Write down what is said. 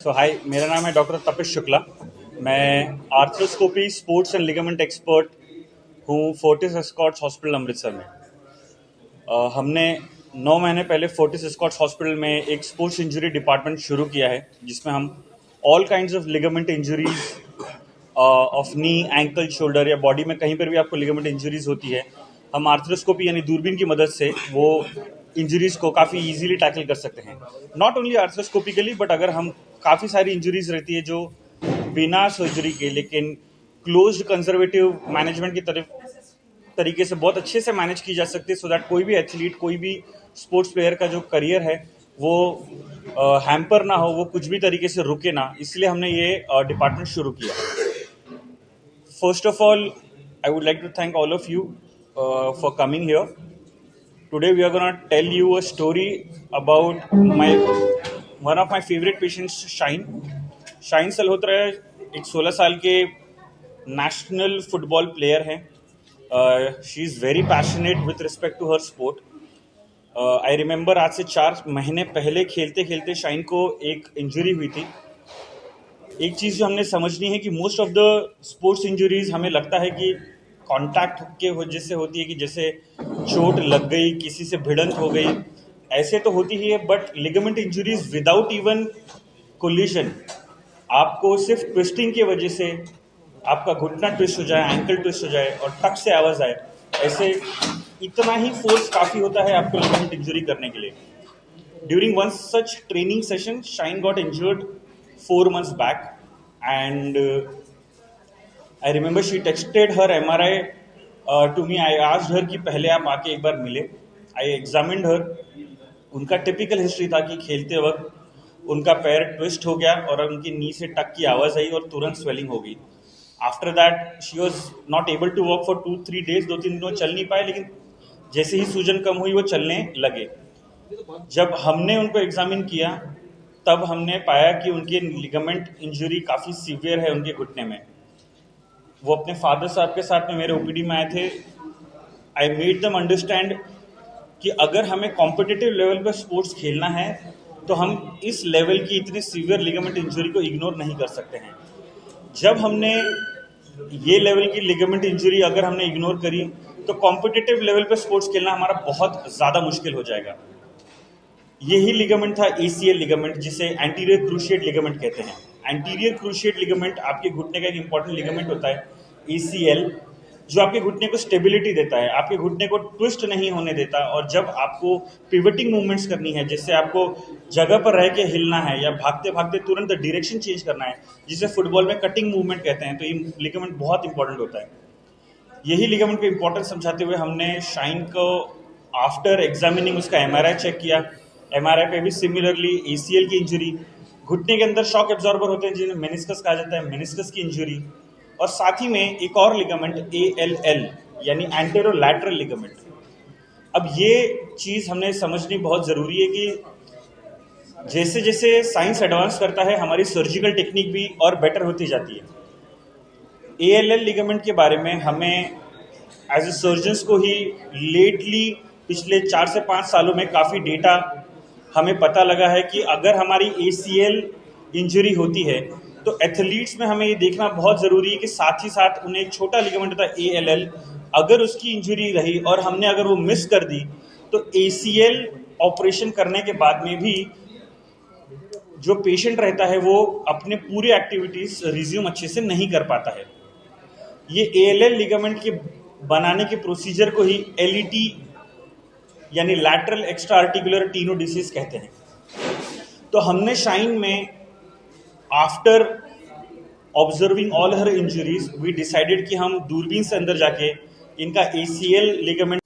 हाय, मेरा नाम है डॉक्टर तपिश शुक्ला। मैं arthroscopy sports and ligament expert हूँ फोर्टिस एस्कॉर्ट्स हॉस्पिटल अमृतसर में। हमने 9 महीने पहले फोर्टिस एस्कॉर्ट्स हॉस्पिटल में एक स्पोर्ट्स इंजरी डिपार्टमेंट शुरू किया है, जिसमें हम all kinds of ligament injuries of knee, ankle, shoulder या बॉडी में कहीं पर भी आपको लिगामेंट इंजरीज होती है, हम आर्थ्रोस्कोपी यानी दूरबीन की मदद से वो इंजरीज को काफ़ी इजीली टैकल कर सकते हैं। नॉट ओनली आर्थ्रोस्कोपिकली, बट अगर हम काफ़ी सारी इंजरीज रहती है जो बिना सर्जरी के लेकिन क्लोज्ड कंजर्वेटिव मैनेजमेंट की तरीके से बहुत अच्छे से मैनेज की जा सकती है, सो दैट कोई भी एथलीट, कोई भी स्पोर्ट्स प्लेयर का जो करियर है वो हैम्पर ना हो, वो कुछ भी तरीके से रुके ना। इसलिए हमने ये डिपार्टमेंट शुरू किया। First of all, I would like to thank all of you for coming here. Today we are going to tell you a story about one of my favorite patients, Shine Salhotra एक 16 साल के national football player हैं। She is very passionate with respect to her sport. I remember आज से 4 महीने पहले खेलते खेलते शाइन को एक इंजरी हुई थी। एक चीज़ जो हमने समझनी है कि most of the sports injuries हमें लगता है कि कांटेक्ट के वजह से होती है, कि जैसे चोट लग गई, किसी से भिड़ंत हो गई, ऐसे तो होती ही है। But ligament injuries without even collision, आपको सिर्फ ट्विस्टिंग की वजह से आपका घुटना ट्विस्ट हो जाए, एंकल ट्विस्ट हो जाए और टक से आवाज़ आए, ऐसे इतना ही फोर्स काफ़ी होता है आपको लिगामेंट इंजरी करने के लिए। During one such training session, shine got injured 4 months back, and I remember she texted her MRI to me. I asked her कि पहले आप आके एक बार मिले। I examined her. उनका टिपिकल हिस्ट्री था कि खेलते वक्त उनका पैर ट्विस्ट हो गया और उनकी नी से टक की आवाज़ आई और तुरंत स्वेलिंग हो गई। After that she was not able to walk for 2-3 days। 2-3 दिनों चल नहीं पाए, लेकिन जैसे ही सूजन कम हुई वो चलने लगे। जब हमने उनको एग्जामिन किया तब हमने पाया कि उनकी लिगामेंट इंजरी काफ़ी सीवियर है उनके घुटने में। वो अपने फादर साहब के साथ में मेरे ओपीडी में आए थे। आई मेड देम अंडरस्टैंड कि अगर हमें कॉम्पिटिटिव लेवल पर स्पोर्ट्स खेलना है तो हम इस लेवल की इतनी सीवियर लिगामेंट इंजरी को इग्नोर नहीं कर सकते हैं। जब हमने ये लेवल की लिगामेंट इंजरी अगर हमने इग्नोर करी तो कॉम्पिटिटिव लेवल पर स्पोर्ट्स खेलना हमारा बहुत ज़्यादा मुश्किल हो जाएगा। यही लिगामेंट था ACL लिगामेंट, जिसे एंटीरियर क्रूशिएट लिगामेंट कहते हैं। एंटीरियर क्रूशिएट लिगामेंट आपके घुटने का एक इंपॉर्टेंट लिगामेंट होता है, ACL, जो आपके घुटने को स्टेबिलिटी देता है, आपके घुटने को ट्विस्ट नहीं होने देता। और जब आपको पिवटिंग मूवमेंट्स करनी है, जिससे आपको जगह पर रह के हिलना है या भागते भागते तुरंत डायरेक्शन चेंज करना है, जिसे फुटबॉल में कटिंग मूवमेंट कहते हैं, तो ये लिगामेंट बहुत इंपॉर्टेंट होता है। यही लिगामेंट का इंपॉर्टेंस समझाते हुए हमने शाइन को आफ्टर एग्जामिनिंग उसका MRI चेक किया। MRI पे भी सिमिलरली ACL की इंजरी, घुटने के अंदर शॉक एब्जॉर्बर होते हैं जिन्हें मेनिस्कस कहा जाता है, मेनिस्कस की इंजरी, और साथ ही में एक और लिगामेंट ALL यानी एंटेरो लैटरल लिगामेंट। अब ये चीज़ हमने समझनी बहुत ज़रूरी है कि जैसे जैसे साइंस एडवांस करता है हमारी सर्जिकल टेक्निक भी और बेटर होती जाती है। ALL लिगामेंट के बारे में हमें एज ए सर्जन्स को ही लेटली पिछले 4 से 5 सालों में काफ़ी डेटा हमें पता लगा है कि अगर हमारी ACL इंजरी होती है तो एथलीट्स में हमें ये देखना बहुत ज़रूरी है कि साथ ही साथ उन्हें एक छोटा लिगामेंट होता है ALL, अगर उसकी इंजरी रही और हमने अगर वो मिस कर दी तो ACL ऑपरेशन करने के बाद में भी जो पेशेंट रहता है वो अपने पूरे एक्टिविटीज़ रिज्यूम अच्छे से नहीं कर पाता है। ये ALL लिगामेंट के बनाने के प्रोसीजर को ही LET यानी लैटरल एक्स्ट्रा आर्टिकुलर टेनोडिसीज कहते हैं। तो हमने शाइन में after observing all her injuries we decided कि हम दूरबीन से अंदर जाके इनका ACL लिगामेंट